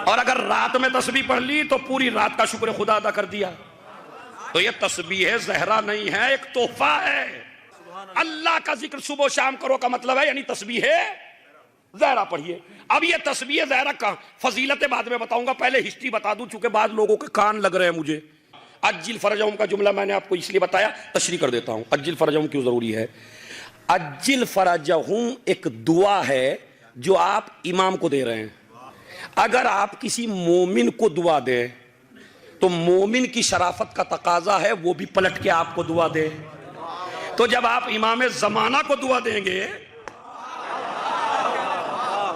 और अगर रात में तस्बीह पढ़ ली तो पूरी रात का शुक्र खुदा अदा कर दिया। तो ये तस्बीह ज़हरा नहीं है, एक तोहफा है। अल्लाह का जिक्र सुबह शाम करो का मतलब है यानी तस्बीह ज़हरा पढ़िए। अब ये तस्बीह ज़हरा का फजीलतें बाद में बताऊंगा, पहले हिस्ट्री बता दूं चूंकि बाद लोगों के कान लग रहे हैं मुझे। अज्जिल फरजहुम का जुमला मैंने आपको इसलिए बताया, तशरीह कर देता हूं अज्जिल फरजहुम क्यों जरूरी है। अज्जिल फरजहुम एक दुआ है जो आप इमाम को दे रहे हैं। अगर आप किसी मोमिन को दुआ दें तो मोमिन की शराफत का तकाजा है वो भी पलट के आपको दुआ दे। तो जब आप इमाम जमाना को दुआ देंगे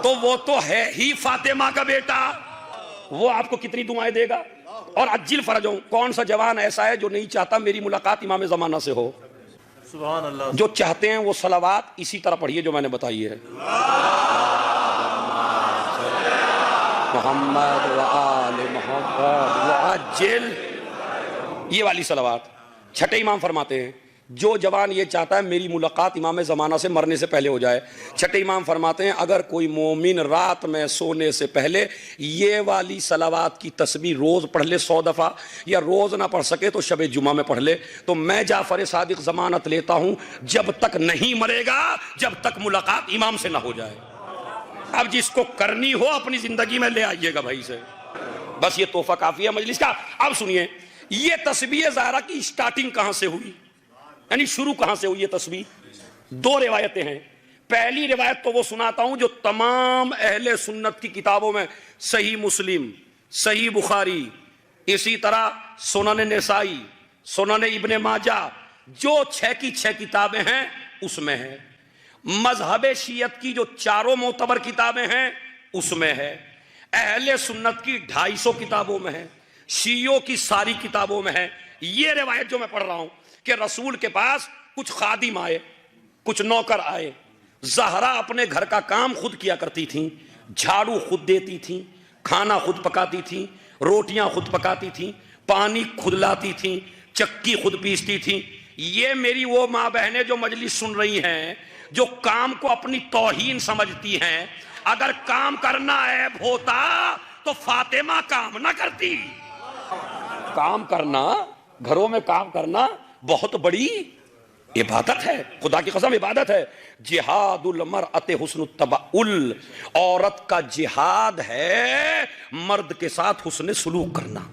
तो वो तो है ही फातिमा का बेटा, वो आपको कितनी दुआएं देगा। और अज्जिल फरजहुम, कौन सा जवान ऐसा है जो नहीं चाहता मेरी मुलाकात इमाम जमाना से हो। सुभान अल्लाह। जो जो चाहते हैं वो सलावात इसी तरह पढ़िए जो मैंने बताई है। मोहम्मद व आले मोहम्मद व अज्जिल, ये वाली सलावात। छठे इमाम फरमाते हैं जो जवान ये चाहता है मेरी मुलाकात इमाम ज़माना से मरने से पहले हो जाए, छठे इमाम फरमाते हैं अगर कोई मोमिन रात में सोने से पहले ये वाली सलावात की तस्बीह रोज़ पढ़ ले 100 दफ़ा, या रोज़ ना पढ़ सके तो शब जुमा में पढ़ ले, तो मैं जाफर सादिक ज़मानत लेता हूँ जब तक नहीं मरेगा जब तक मुलाकात इमाम से ना हो जाए। अब जिसको करनी हो अपनी ज़िंदगी में ले आइएगा भाई से, बस ये तोहफा काफ़ी है मजलिस का। अब सुनिए ये तस्बीह ज़हरा की स्टार्टिंग कहाँ से हुई, यानी शुरू कहां से हुई ये तस्बीह। दो रिवायतें हैं। पहली रिवायत तो वो सुनाता हूं जो तमाम अहले सुन्नत की किताबों में, सही मुस्लिम, सही बुखारी, इसी तरह सुनन नसाई, सुनन इब्ने माजा, जो 6 की 6 किताबें हैं उसमें है। मजहब शियत की जो 4 मोतबर किताबें हैं उसमें है। अहले सुन्नत की 250 किताबों में है, शियों की सारी किताबों में है। ये रिवायत जो मैं पढ़ रहा हूं कि रसूल के पास कुछ खादिम आए, कुछ नौकर आए। ज़हरा अपने घर का काम खुद किया करती थी, झाड़ू खुद देती थी, खाना खुद पकाती थी, रोटियां खुद पकाती थी, पानी खुद लाती थी, चक्की खुद पीसती थी। ये मेरी वो माँ बहनें जो मजलिस सुन रही हैं, जो काम को अपनी तौहीन समझती हैं, अगर काम करना ऐब होता तो फातिमा काम ना करती। काम करना, घरों में काम करना बहुत बड़ी इबादत है, खुदा की कसम इबादत है। जिहादुल मरअते हुस्नुत तबाउल, औरत का जिहाद है मर्द के साथ हुस्न सुलूक करना।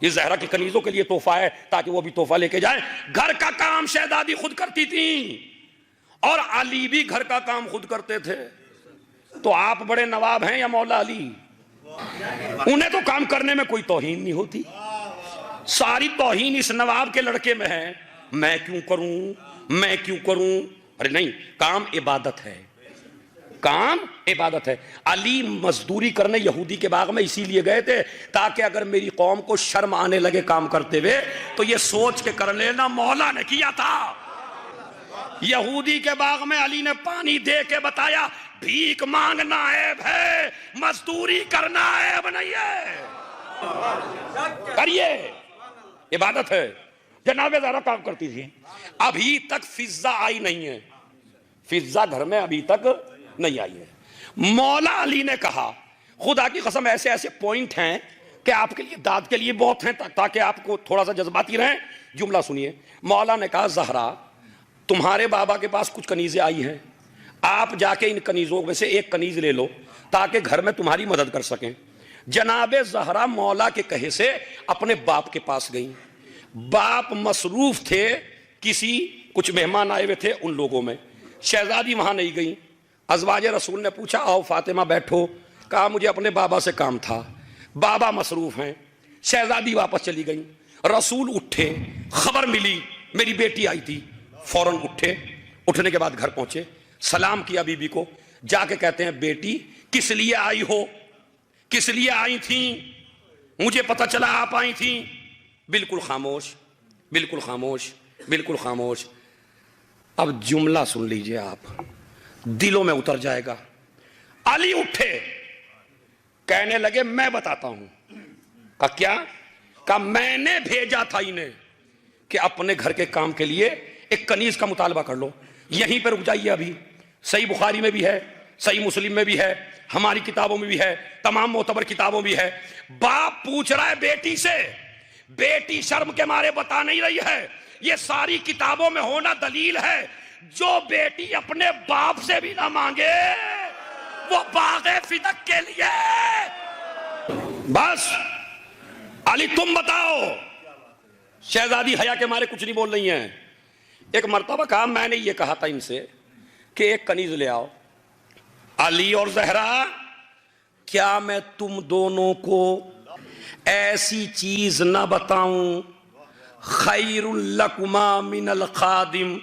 ये ज़हरा की कनीजों के लिए तोहफा है ताकि वो भी तोहफा लेके जाए। घर का काम शहजादी खुद करती थी और अली भी घर का काम खुद करते थे। तो आप बड़े नवाब हैं या मौला अली, उन्हें तो काम करने में कोई तौहीन नहीं होती। सारी तौहीन इस नवाब के लड़के में है, मैं क्यों करूं, मैं क्यों करूं। अरे नहीं, काम इबादत है, काम इबादत है। अली मजदूरी करने यहूदी के बाग में इसीलिए गए थे ताकि अगर मेरी कौम को शर्म आने लगे काम करते हुए तो ये सोच के कर लेना मौला ने किया था। यहूदी के बाग में अली ने पानी दे के बताया भीख मांगना ऐब है, मजदूरी करना ऐब नहीं है, करिए, इबादत है। जनाबे ज़हरा काम करती थी। अभी तक फिजा आई नहीं है, फिजा घर में अभी तक नहीं आई है। मौला अली ने कहा, खुदा की कसम ऐसे ऐसे पॉइंट हैं कि आपके लिए दाद के लिए बहुत हैं ताकि आपको थोड़ा सा जज्बाती रहें। जुमला सुनिए। मौला ने कहा ज़हरा तुम्हारे बाबा के पास कुछ कनीज़ें आई हैं, आप जाके इन कनीज़ों में से एक कनीज़ ले लो ताकि घर में तुम्हारी मदद कर सकें। जनाबे ज़हरा मौला के कहे से अपने बाप के पास गई। बाप मसरूफ थे, किसी कुछ मेहमान आए हुए थे उन लोगों में, शहजादी वहां नहीं गई। अज़वाज रसूल ने पूछा आओ फातिमा बैठो, कहा मुझे अपने बाबा से काम था, बाबा मसरूफ हैं। शहजादी वापस चली गई। रसूल उठे, खबर मिली मेरी बेटी आई थी, फौरन उठे। उठने के बाद घर पहुंचे, सलाम किया बीबी को, जाके कहते हैं बेटी किस लिए आई हो, किस लिए आई थी, मुझे पता चला आप आई थी। बिल्कुल खामोश, बिल्कुल खामोश, बिल्कुल खामोश। अब जुमला सुन लीजिए, आप दिलों में उतर जाएगा। अली उठे, कहने लगे मैं बताता हूं। कहा क्या? कहा मैंने भेजा था इन्हें कि अपने घर के काम के लिए एक कनीज का मुतालबा कर लो, यहीं पर रुक जाइए। अभी सही बुखारी में भी है, सही मुस्लिम में भी है, हमारी किताबों में भी है, तमाम मोतबर किताबों में भी है। बाप पूछ रहा है बेटी से, बेटी शर्म के मारे बता नहीं रही है, ये सारी किताबों में होना दलील है। जो बेटी अपने बाप से भी ना मांगे वो बागे फिदक के लिए। बस अली तुम बताओ। शहजादी हया के मारे कुछ नहीं बोल रही हैं। एक मर्तबा कहा, मैंने ये कहा था इनसे कि एक कनीज ले आओ। अली और जहरा, क्या मैं तुम दोनों को ऐसी चीज ना बताऊं, खैरुल लकुमा मिनल खादिम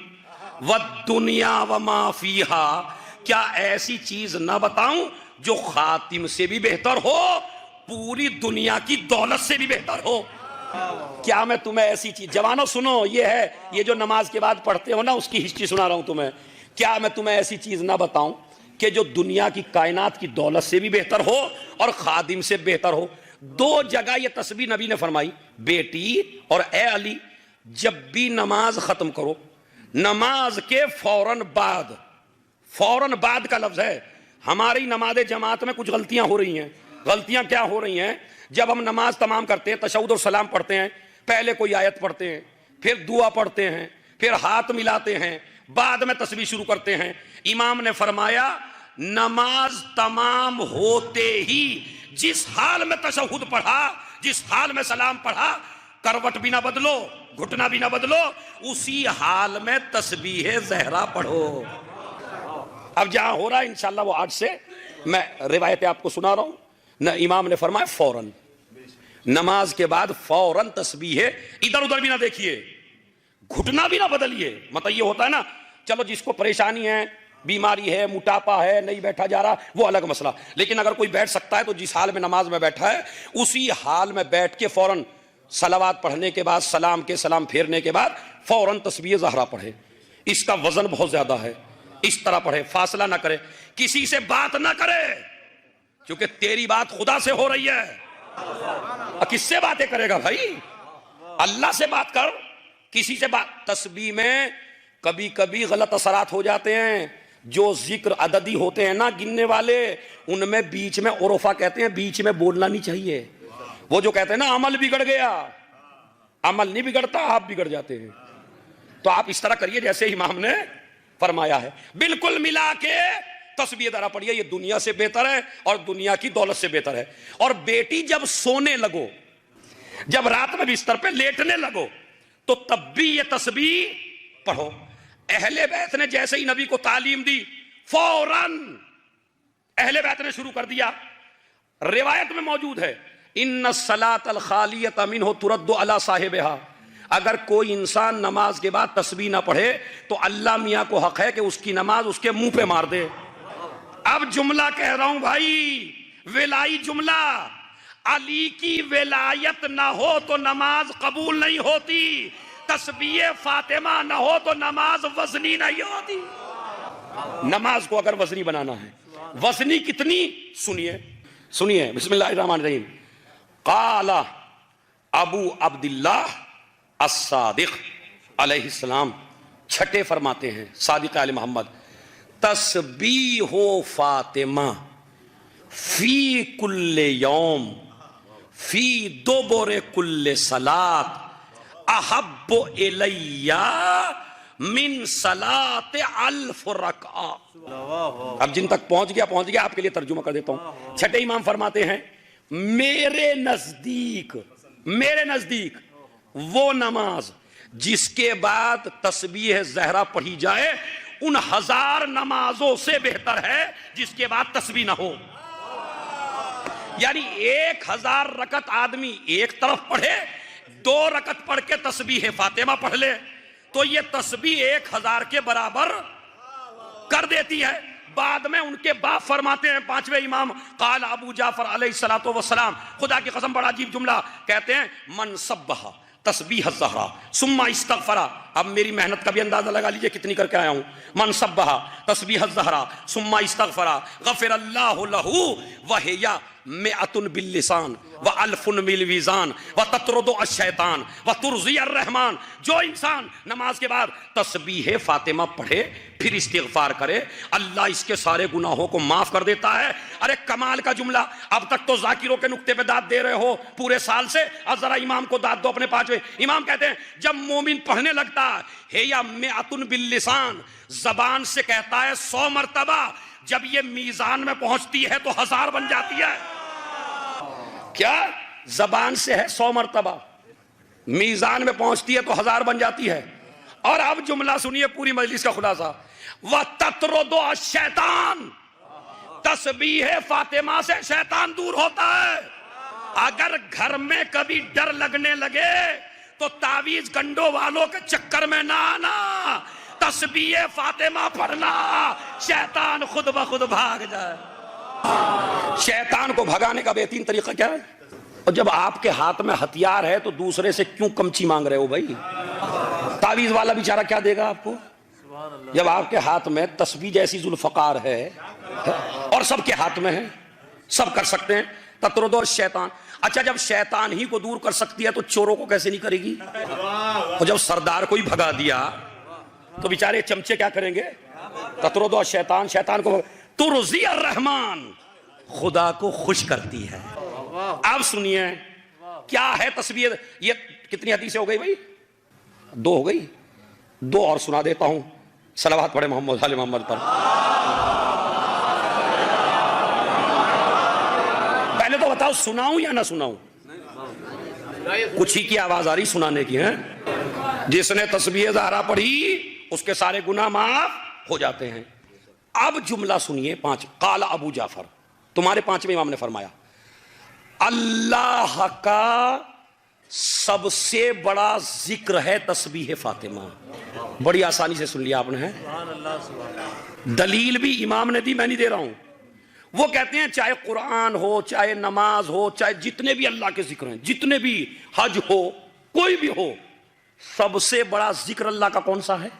वद्दुनिया वमा फीहा, क्या ऐसी चीज ना बताऊं जो खातिम से भी बेहतर हो, पूरी दुनिया की दौलत से भी बेहतर हो? क्या मैं तुम्हें ऐसी चीज, जवानों सुनो, ये है, ये जो नमाज के बाद पढ़ते हो ना, उसकी हिस्ट्री सुना रहा हूं तुम्हें। क्या मैं तुम्हें ऐसी चीज ना बताऊं कि जो दुनिया की कायनात की दौलत से भी बेहतर हो और खादिम से बेहतर हो? दो जगह ये तस्बीह नबी ने फरमाई, बेटी और ए अली, जब भी नमाज खत्म करो, नमाज के फौरन बाद का लफ्ज है। हमारी नमाज जमात में कुछ गलतियां हो रही हैं। गलतियां क्या हो रही हैं? जब हम नमाज तमाम करते हैं, तशहुद और सलाम पढ़ते हैं, पहले कोई आयत पढ़ते हैं, फिर दुआ पढ़ते हैं, फिर हाथ मिलाते हैं, बाद में तस्बीह शुरू करते हैं। इमाम ने फरमाया, नमाज तमाम होते ही जिस हाल में तशहुद पढ़ा, जिस हाल में सलाम पढ़ा, करवट भी ना बदलो, घुटना भी ना बदलो, उसी हाल में तस्बीह ज़हरा पढ़ो। अब जहां हो रहा है इंशाअल्लाह वो आज से मैं रिवायतें आपको सुना रहा हूं न। इमाम ने फरमाया फौरन नमाज के बाद फौरन तस्बीह, इधर उधर भी ना देखिए, घुटना भी ना बदलिए। मतलब ये होता है ना, चलो जिसको परेशानी है, बीमारी है, मोटापा है, नहीं बैठा जा रहा, वो अलग मसला, लेकिन अगर कोई बैठ सकता है तो जिस हाल में नमाज में बैठा है उसी हाल में बैठ के फौरन सलावात पढ़ने के बाद, सलाम के सलाम फेरने के बाद फौरन तस्बीह ज़हरा पढ़े। इसका वजन बहुत ज्यादा है, इस तरह पढ़े, फासला ना करे, किसी से बात ना करे, क्योंकि तेरी बात खुदा से हो रही है। किससे बातें करेगा भाई? अल्लाह से बात कर, किसी से बात। तस्बीह में कभी कभी गलत असरात हो जाते हैं। जो जिक्र अददी होते हैं ना, गिनने वाले, उनमें बीच में उरफा कहते हैं, बीच में बोलना नहीं चाहिए। वो जो कहते हैं ना अमल बिगड़ गया, अमल नहीं बिगड़ता, आप बिगड़ जाते हैं। तो आप इस तरह करिए जैसे इमाम ने फरमाया है, बिल्कुल मिला के तस्बीह ज़हरा पढ़िए। ये दुनिया से बेहतर है और दुनिया की दौलत से बेहतर है। और बेटी जब सोने लगो, जब रात में बिस्तर पे लेटने लगो, तो तब भी ये तस्बीह पढ़ो। अहले बैत ने जैसे ही नबी को तालीम दी, फौरन अहले बैत ने शुरू कर दिया। रिवायत में मौजूद है, इन्ना सलात अल खालियत मिन्हु तुरद्दु अला साहिबिहा, अगर कोई इंसान नमाज के बाद तस्बीह ना पढ़े तो अल्लाह मियाँ को हक है कि उसकी नमाज उसके मुंह पे मार दे। अब जुमला कह रहा हूं भाई, विलाई जुमला, अली की विलायत ना हो तो नमाज कबूल नहीं होती, तस्बीह फातिमा ना हो तो नमाज वजनी नहीं होती। नमाज को अगर वजनी बनाना है, वजनी कितनी, सुनिए सुनिए, बिस्मिल्लाहिर्रहमानिर्रहीम। काला अबू अब्दुल्लाह अस्सादिक अलैहिस्सलाम, छठे फरमाते हैं सादिक आले मोहम्मद, तस्बीहो फातिमा फी कुल्ले यौम फी दोबोरे कुल्ले सलात अहब्बु इलैया मिन सलात अल्फ रका। अब जिन तक पहुंच गया, आपके लिए तर्जुमा कर देता हूं। छठे इमाम फरमाते हैं, मेरे नजदीक वो नमाज जिसके बाद तस्बीह ज़हरा पढ़ी जाए उन 1000 नमाजों से बेहतर है जिसके बाद तस्बीह ना हो। यानी 1000 रकत आदमी एक तरफ पढ़े, 2 रकत पढ़ के तस्बीह फातिमा पढ़ ले तो ये तस्बीह 1000 के बराबर कर देती है। बाद में उनके बाप फरमाते हैं, 5वें इमाम, काल अबू जाफर अलैहिस्सलातु वस्सलाम, खुदा की कसम बड़ा अजीब जुमला कहते हैं, मन सब्बहा तस्बीह ज़हरा सुम्मा इस्तगफरा अब मेरी मेहनत का भी अंदाजा लगा लीजिए कितनी करके आया हूं। मन सब्बहा तस्बीह ज़हरा सुम्मा इस्तगफरा गफिर अल्लाहु लहू वहिया मिअतुन बिल्लिसान व अल्फुन बिल वीज़ान व ततरुदु अश-शैतान व तुरज़ी ar-रहमान। जो इंसान नमाज के बाद तस्बीह फातिमा पढ़े फिर इस्तिग़फार करे, अल्लाह इसके सारे गुनाहों को माफ कर देता है। अरे कमाल का जुमला। अब तक तो जाकिरों के नुक्ते पे दाद दे रहे हो पूरे साल से, अब जरा इमाम को दाद दो अपने पांचवे। इमाम कहते हैं जब मोमिन पढ़ने लगता है या मिअतुन बिल लिसान, जबान से कहता है 100 मरतबा, जब ये मीजान में पहुंचती है तो 1000 बन जाती है। क्या जबान से है 100 मरतबा, मीजान में पहुंचती है तो 1000 बन जाती है। और अब जुमला सुनिए पूरी मजलिस का खुलासा। व ततरुदु अश-शैतान, तस्बीह फातिमा से शैतान दूर होता है। अगर घर में कभी डर लगने लगे तो तावीज गंडो वालों के चक्कर में ना आना, तस्बीह फातिमा पढ़ना, शैतान खुद ब खुद भाग जाए। शैतान को भगाने का बेहतरीन तरीका क्या है? और जब आपके हाथ में हथियार है तो दूसरे से क्यों कमची मांग रहे हो भाई? तावीज वाला बेचारा क्या देगा आपको जब आपके हाथ में तस्बीह जैसी जुल्फकार है और सबके हाथ में है, सब कर सकते हैं। ततरुदु शैतान। अच्छा, जब शैतान ही को दूर कर सकती है तो चोरों को कैसे नहीं करेगी? और जब सरदार को ही भगा दिया तो बेचारे चमचे क्या करेंगे? ततरुदु शैतान, शैतान को। तुरज़ी ar-रहमान, खुदा को खुश करती है। अब सुनिए क्या है तस्बीह। ये कितनी हदीसें हो गई भाई? 2 हो गई। 2 और सुना देता हूं। सलावत पढ़े मोहम्मद आले मोहम्मद पर। पहले तो बताओ सुनाऊं या ना सुनाऊं? कुछ ही की आवाज आ रही सुनाने की है। जिसने तस्बीह ज़हरा पढ़ी उसके सारे गुनाह माफ हो जाते हैं। अब जुमला सुनिए 5। काला अबू जाफर, तुम्हारे 5वें इमाम ने फरमाया, अल्लाह का सबसे बड़ा जिक्र है तस्बीह फातिमा। बड़ी आसानी से सुन लिया आपने है। दलील भी इमाम ने दी, मैं नहीं दे रहा हूं। वो कहते हैं चाहे कुरान हो, चाहे नमाज हो, चाहे जितने भी अल्लाह के जिक्र हैं, जितने भी हज हो, कोई भी हो, सबसे बड़ा जिक्र अल्लाह का कौन सा है?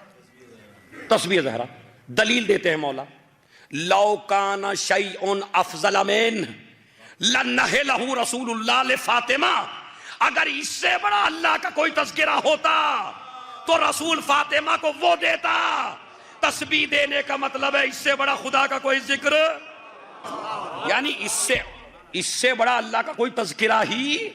तस्बीह ज़हरा। दलील देते हैं मौला, लौ काना शैउन अफज़ल मिन लन्नहलहु रसूलुल्लाह ले फातिमा। अगर इससे बड़ा अल्लाह का कोई तज़किरा होता तो रसूल फातिमा को वो देता। तस्बीह देने का मतलब है इससे बड़ा खुदा का कोई जिक्र, यानी इससे बड़ा अल्लाह का कोई तज़किरा ही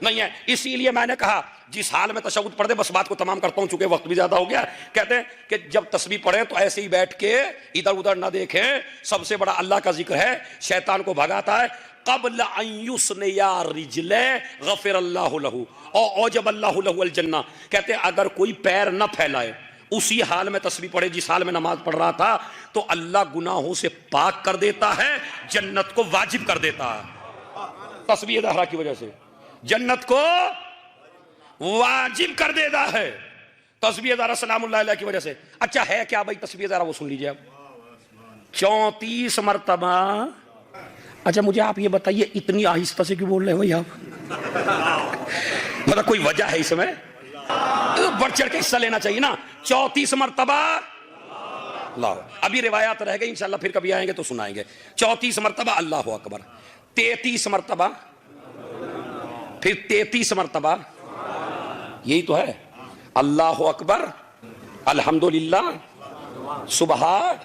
नहीं है। इसीलिए मैंने कहा जिस हाल में तशहुद पढ़ दे, बस बात को तमाम करता हूं चूंकि वक्त भी ज्यादा हो गया। कहते हैं कि जब तस्बीह पढ़े तो ऐसे ही बैठ के इधर उधर ना देखें, सबसे बड़ा अल्लाह का जिक्र है, शैतान को भगाता है। क़ब्ल अन युस्निया रिजले गफ़िर अल्लाहु लहू और औजब अल्लाहु लहू अल जन्नह। कहते हैं अगर कोई पैर न फैलाए, उसी हाल में तस्बीह पढ़े जिस हाल में नमाज पढ़ रहा था, तो अल्लाह गुनाहों से पाक कर देता है, जन्नत को वाजिब कर देता है। तस्बीह ज़हरा की वजह से जन्नत को वाजिब कर देता है, तस्बीह ज़हरा सलामुल्लाह अलैह की वजह से। अच्छा है क्या भाई तस्बीह ज़हरा? वो सुन लीजिए आप, 34 मरतबा। अच्छा मुझे आप ये बताइए इतनी आहिस्ता से क्यों बोल रहे हो भाई आप? मतलब कोई वजह है इसमें? बढ़ चढ़ के हिस्सा लेना चाहिए ना। 34 मरतबा अल्लाह। अभी रिवायात रह गई, इंशाल्लाह फिर कभी आएंगे तो सुनाएंगे। 34 मरतबा अल्लाहु अकबर, 33 मरतबा, फिर 33 मरतबा, यही तो है। अल्लाहु अकबर, अल्हम्दुलिल्लाह, सुबहान,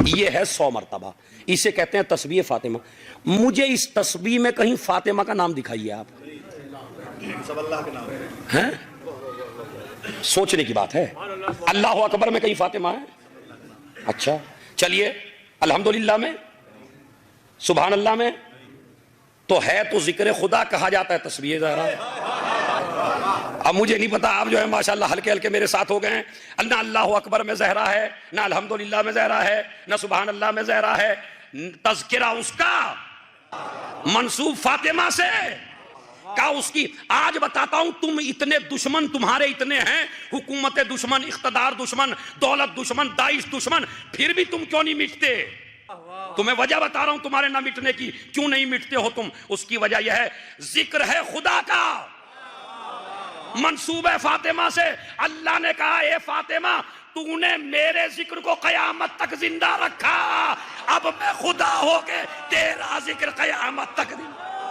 ये है 100 मरतबा। इसे कहते हैं तस्बीह फातिमा। मुझे इस तस्बीह में कहीं फातिमा का नाम दिखाइए आप। सब अल्लाह के नाम है? सोचने की बात है। अल्लाहु अकबर में कहीं फातिमा है? अच्छा चलिए, अल्हम्दुलिल्लाह में, सुभान अल्लाह में तो है, तो जिक्र खुदा कहा जाता है तस्बीह ज़हरा। अब मुझे नहीं पता, आप जो है माशाल्लाह हल्के हल्के मेरे साथ हो गए हैं। ना अल्लाहु अकबर में ज़हरा है, ना अल्हम्दुलिल्लाह में ज़हरा है, ना सुभान अल्लाह में ज़हरा है। तज़किरा उसका मंसूब फातिमा से का उसकी। आज बताता हूं, तुम इतने दुश्मन तुम्हारे इतने हैं, हुकूमत दुश्मन, इख्तदार दुश्मन, दौलत दुश्मन, दाइश दुश्मन, फिर भी तुम क्यों नहीं मिटते? तुम्हें वजह बता रहा हूं तुम्हारे ना मिटने की। क्यों नहीं मिटते हो तुम? उसकी वजह यह है जिक्र है खुदा का। मंसूब है फातिमा से। अल्लाह ने कहा ए फातिमा तूने मेरे जिक्र को कयामत तक जिंदा रखा, अब मैं खुदा होके तेरा जिक्र कयामत तक जिंदा